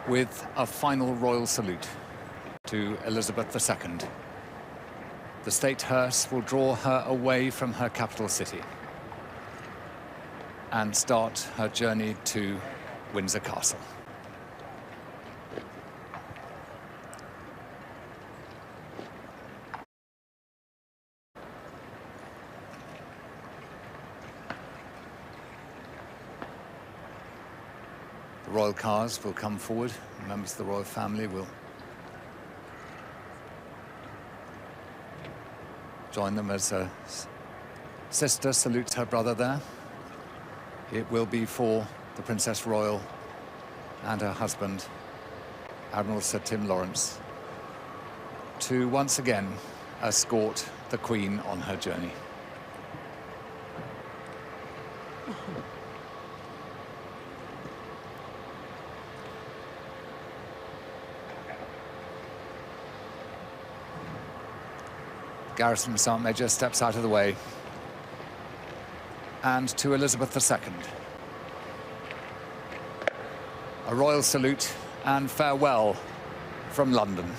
with a final royal salute to Elizabeth II. The state hearse will draw her away from her capital city and start her journey to Windsor Castle. The royal cars will come forward. Members of the royal family will join them as a sister salutes her brother there. It will be for the Princess Royal and her husband, Admiral Sir Tim Lawrence, to once again escort the Queen on her journey. Garrison Sergeant Major steps out of the way. And to Elizabeth II. A royal salute and farewell from London.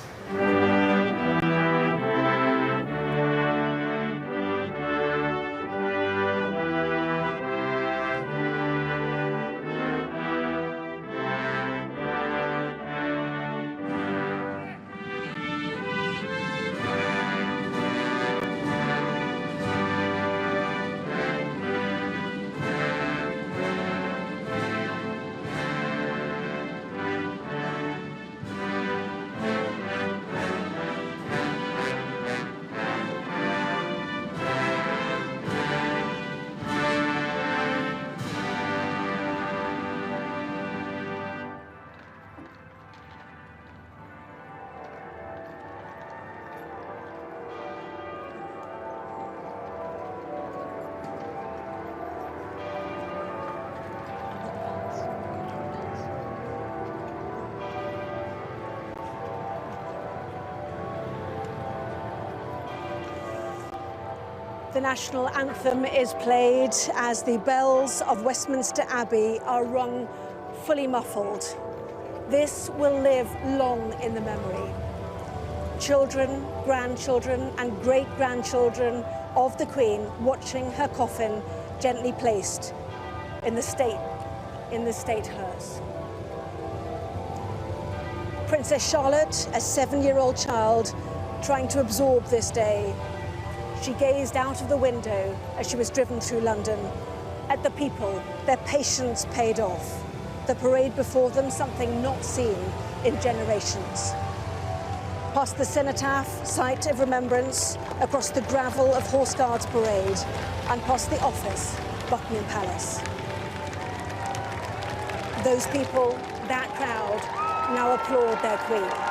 The national anthem is played as the bells of Westminster Abbey are rung fully muffled. This will live long in the memory. Children, grandchildren and great-grandchildren of the Queen watching her coffin gently placed in the state hearse. Princess Charlotte, a 7-year-old child, trying to absorb this day. She gazed out of the window as she was driven through London. At the people, their patience paid off. The parade before them, something not seen in generations. Past the cenotaph, site of remembrance, across the gravel of Horse Guards Parade, and past the office, Buckingham Palace. Those people, that crowd, now applaud their Queen.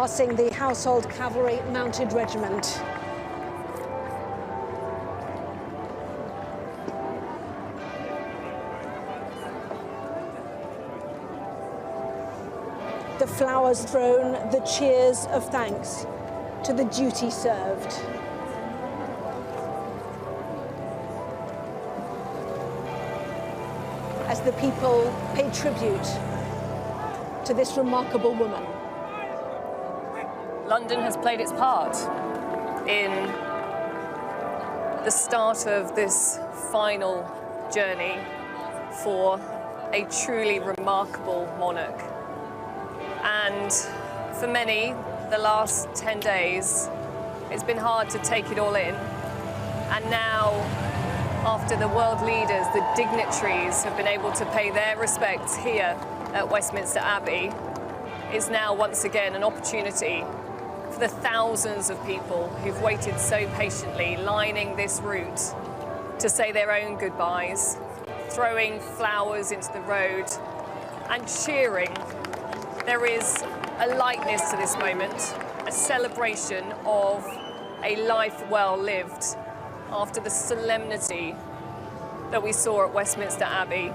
passing the Household Cavalry Mounted Regiment. The flowers thrown, the cheers of thanks to the duty served. As the people pay tribute to this remarkable woman. London has played its part in the start of this final journey for a truly remarkable monarch. And for many, the last 10 days, it's been hard to take it all in. And now, after the world leaders, the dignitaries have been able to pay their respects here at Westminster Abbey, is now once again an opportunity for the thousands of people who've waited so patiently lining this route to say their own goodbyes, throwing flowers into the road and cheering. There is a lightness to this moment, a celebration of a life well lived after the solemnity that we saw at Westminster Abbey.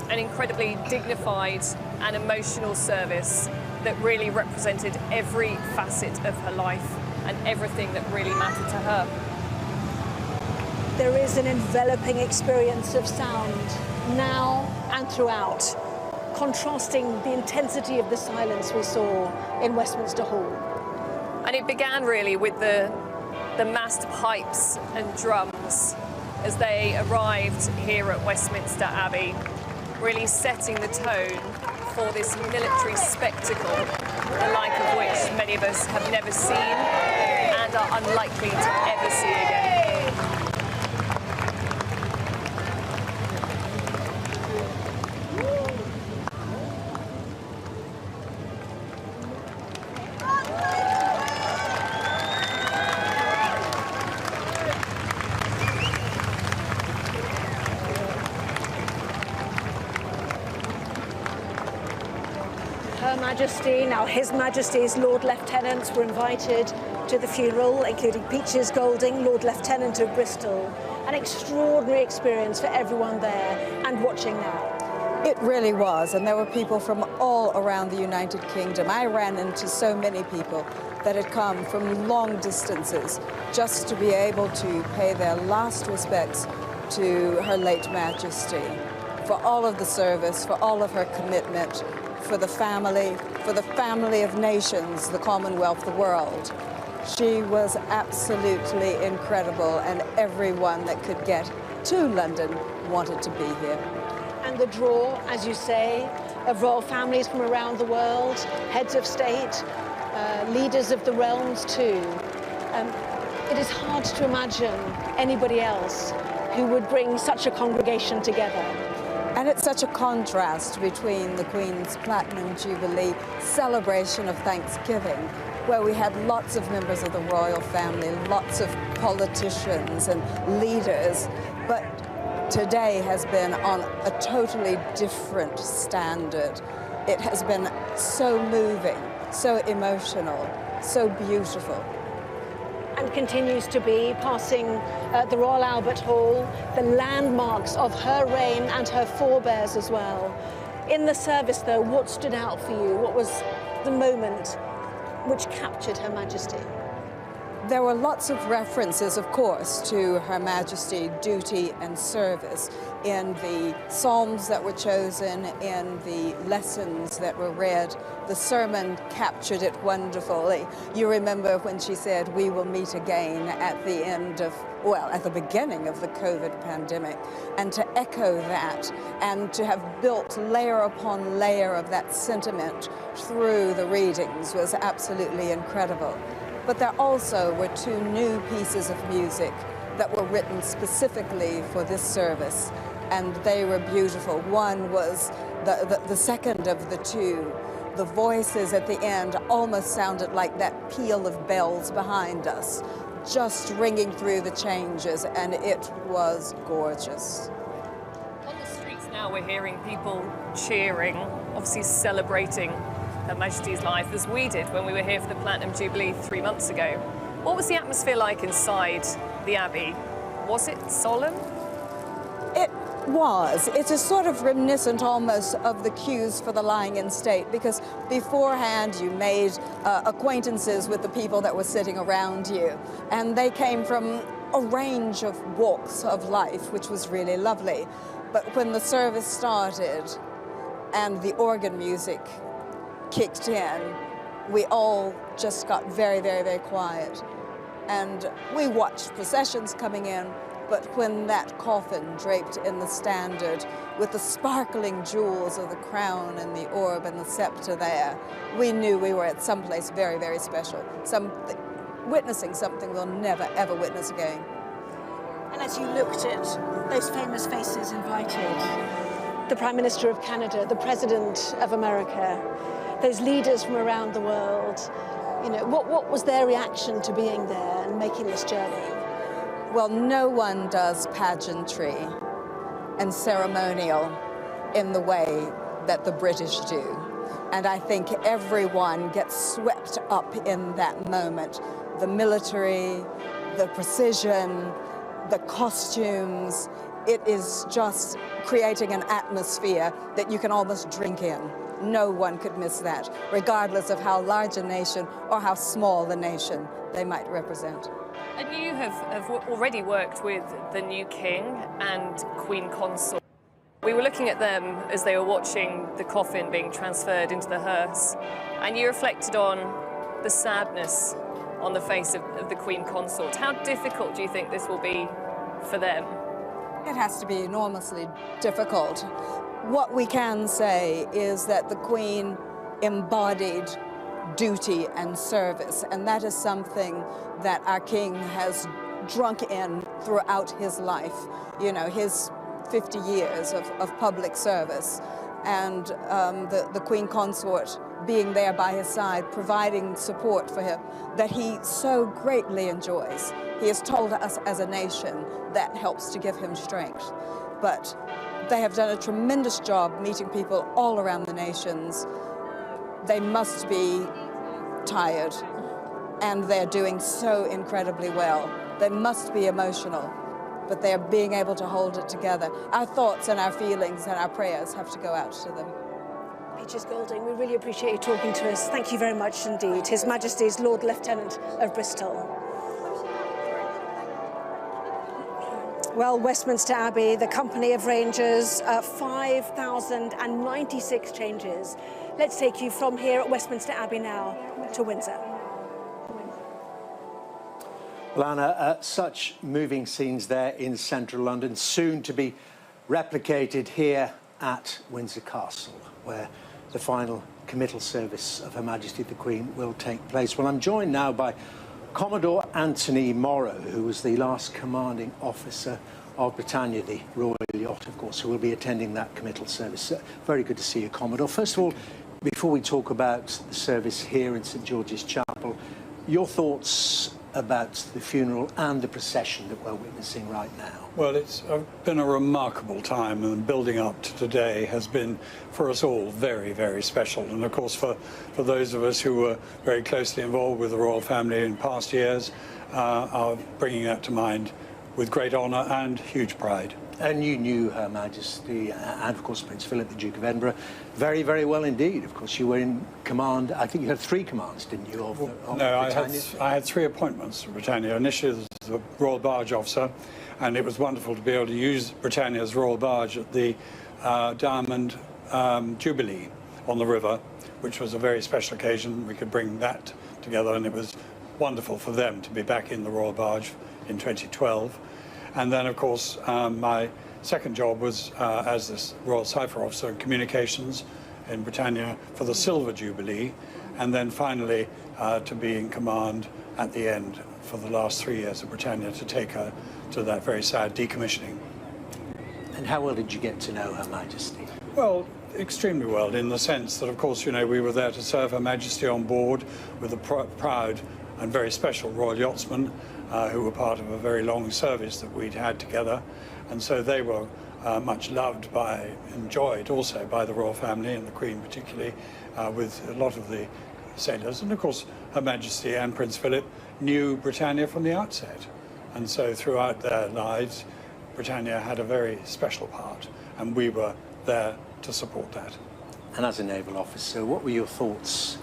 An incredibly dignified and emotional service that really represented every facet of her life and everything that really mattered to her. There is an enveloping experience of sound now and throughout, contrasting the intensity of the silence we saw in Westminster Hall. And it began really with the massed pipes and drums as they arrived here at Westminster Abbey, really setting the tone for this military spectacle, the like of which many of us have never seen and are unlikely to ever see again. Her Majesty, now His Majesty's Lord Lieutenants were invited to the funeral, including Peaches Golding, Lord Lieutenant of Bristol. An extraordinary experience for everyone there and watching now. It really was, and there were people from all around the United Kingdom. I ran into so many people that had come from long distances just to be able to pay their last respects to Her late Majesty, for all of the service, for all of her commitment, for the family of nations, the Commonwealth, the world. She was absolutely incredible, and everyone that could get to London wanted to be here. And the draw, as you say, of royal families from around the world, heads of state, leaders of the realms too. It is hard to imagine anybody else who would bring such a congregation together. And it's such a contrast between the Queen's Platinum Jubilee celebration of Thanksgiving, where we had lots of members of the royal family, lots of politicians and leaders, but today has been on a totally different standard. It has been so moving, so emotional, so beautiful. And continues to be, passing the Royal Albert Hall, the landmarks of her reign and her forebears as well. In the service, though, what stood out for you? What was the moment which captured Her Majesty? There were lots of references, of course, to Her Majesty duty and service in the psalms that were chosen, in the lessons that were read. The sermon captured it wonderfully. You remember when she said, "We will meet again" at the end of, well, at the beginning of the COVID pandemic. And to echo that and to have built layer upon layer of that sentiment through the readings was absolutely incredible. But there also were two new pieces of music that were written specifically for this service, and they were beautiful. One was the second of the two. The voices at the end almost sounded like that peal of bells behind us, just ringing through the changes, and it was gorgeous. On the streets now we're hearing people cheering, obviously celebrating Her Majesty's life as we did when we were here for the Platinum Jubilee 3 months ago. What was the atmosphere like inside the Abbey? Was it solemn? It was. It is sort of reminiscent almost of the queues for the lying in state, because beforehand you made acquaintances with the people that were sitting around you, and they came from a range of walks of life, which was really lovely. But when the service started and the organ music kicked in, we all just got very, very, very quiet. And we watched processions coming in, but when that coffin draped in the standard with the sparkling jewels of the crown and the orb and the scepter there, we knew we were at someplace very, very special, witnessing something we'll never, ever witness again. And as you looked at those famous faces invited, the Prime Minister of Canada, the President of America, those leaders from around the world, you know, what was their reaction to being there and making this journey? Well, no one does pageantry and ceremonial in the way that the British do. And I think everyone gets swept up in that moment. The military, the precision, the costumes, it is just creating an atmosphere that you can almost drink in. No one could miss that, regardless of how large a nation or how small the nation they might represent. And you have already worked with the new King and Queen Consort. We were looking at them as they were watching the coffin being transferred into the hearse, and you reflected on the sadness on the face of the Queen Consort. How difficult do you think this will be for them? It has to be enormously difficult. What we can say is that the Queen embodied duty and service, and that is something that our King has drunk in throughout his life, you know, his 50 years of public service. And the Queen Consort being there by his side, providing support for him that he so greatly enjoys. He has told us as a nation that helps to give him strength. But they have done a tremendous job meeting people all around the nations. They must be tired, and they're doing so incredibly well. They must be emotional, but they're being able to hold it together. Our thoughts and our feelings and our prayers have to go out to them. Peaches Golding, we really appreciate you talking to us. Thank you very much indeed. His Majesty's Lord Lieutenant of Bristol. Well, Westminster Abbey, the Company of Rangers, 5,096 changes. Let's take you from here at Westminster Abbey now to Windsor. Well, Anna, such moving scenes there in central London, soon to be replicated here at Windsor Castle, where the final committal service of Her Majesty the Queen will take place. Well, I'm joined now by Commodore Anthony Morrow, who was the last commanding officer of Britannia, the Royal Yacht, of course, who will be attending that committal service. Very good to see you, Commodore. First of all, before we talk about the service here in St George's Chapel, your thoughts about the funeral and the procession that we're witnessing right now? Well, it's been a remarkable time, and building up to today has been, for us all, very, very special. And of course, for those of us who were very closely involved with the royal family in past years, are bringing that to mind with great honour and huge pride. And you knew Her Majesty and, of course, Prince Philip, the Duke of Edinburgh, very, very well indeed. Of course, you were in command. I think you had 3 commands, didn't you, of Britannia? I had 3 appointments to Britannia. Initially as a Royal Barge officer, and it was wonderful to be able to use Britannia's Royal Barge at the Diamond Jubilee on the river, which was a very special occasion. We could bring that together, and it was wonderful for them to be back in the Royal Barge in 2012. And then, of course, my second job was as this Royal Cipher Officer in Communications in Britannia for the Silver Jubilee, and then finally to be in command at the end for the last 3 years of Britannia, to take her to that very sad decommissioning. And how well did you get to know Her Majesty? Well, extremely well, in the sense that, of course, you know, we were there to serve Her Majesty on board with a proud and very special Royal Yachtsmen who were part of a very long service that we'd had together. And so they were much loved by, enjoyed also by the royal family and the Queen particularly, with a lot of the sailors. And of course, Her Majesty and Prince Philip knew Britannia from the outset. And so throughout their lives, Britannia had a very special part, and we were there to support that. And as a naval officer, what were your thoughts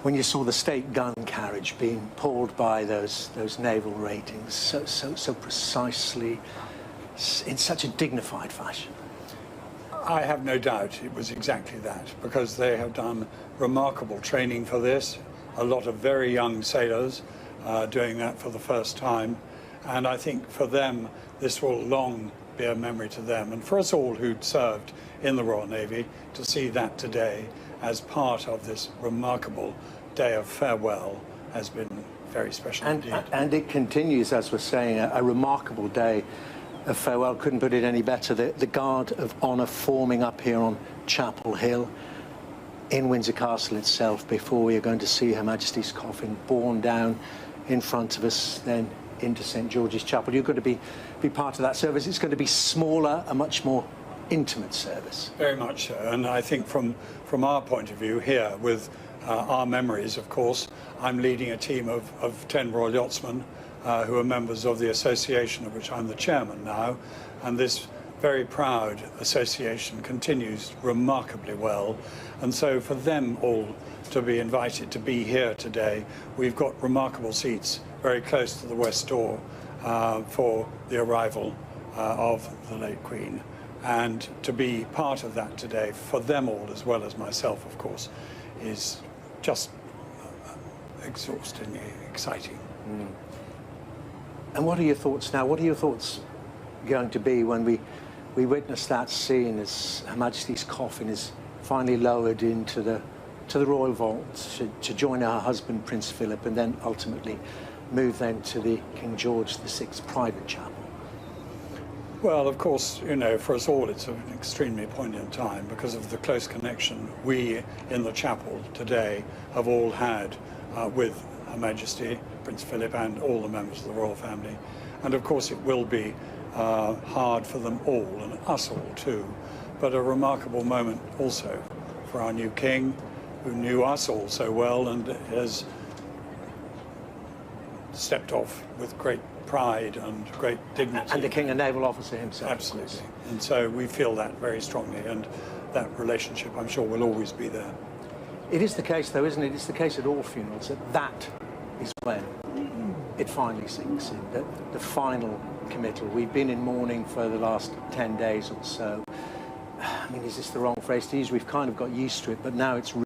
when you saw the state gun carriage being pulled by those naval ratings so precisely, in such a dignified fashion? I have no doubt it was exactly that, because they have done remarkable training for this. A lot of very young sailors doing that for the first time. And I think for them, this will long be a memory to them. And for us all who'd served in the Royal Navy, to see that today as part of this remarkable day of farewell has been very special indeed. And it continues, as we're saying, a remarkable day of farewell. Couldn't put it any better. The Guard of Honour forming up here on Chapel Hill in Windsor Castle itself before we are going to see Her Majesty's coffin borne down in front of us, then into St George's Chapel. You're going to be part of that service. It's going to be smaller, a much more intimate service. Very much so, and I think from our point of view here, with our memories, of course, I'm leading a team of 10 Royal Yachtsmen who are members of the association, of which I'm the chairman now, and this very proud association continues remarkably well. And so for them all to be invited to be here today, we've got remarkable seats very close to the west door for the arrival of the late Queen. And to be part of that today, for them all, as well as myself, of course, is just exhaustingly exciting. Mm. And what are your thoughts now? What are your thoughts going to be when we witness that scene as Her Majesty's coffin is finally lowered into the royal vault to join her husband, Prince Philip, and then ultimately move then to the King George VI private chapel? Well, of course, you know, for us all, it's an extremely poignant time because of the close connection we in the chapel today have all had with Her Majesty, Prince Philip, and all the members of the royal family. And of course, it will be hard for them all, and us all too, but a remarkable moment also for our new king, who knew us all so well and has stepped off with great pride and great dignity. And the King, a naval officer himself. Absolutely. And so we feel that very strongly, and that relationship, I'm sure, will always be there. It is the case, though, isn't it? It's the case at all funerals, that is when it finally sinks in, the final committal. We've been in mourning for the last 10 days or so. I mean, is this the wrong phrase to use? We've kind of got used to it, but now it's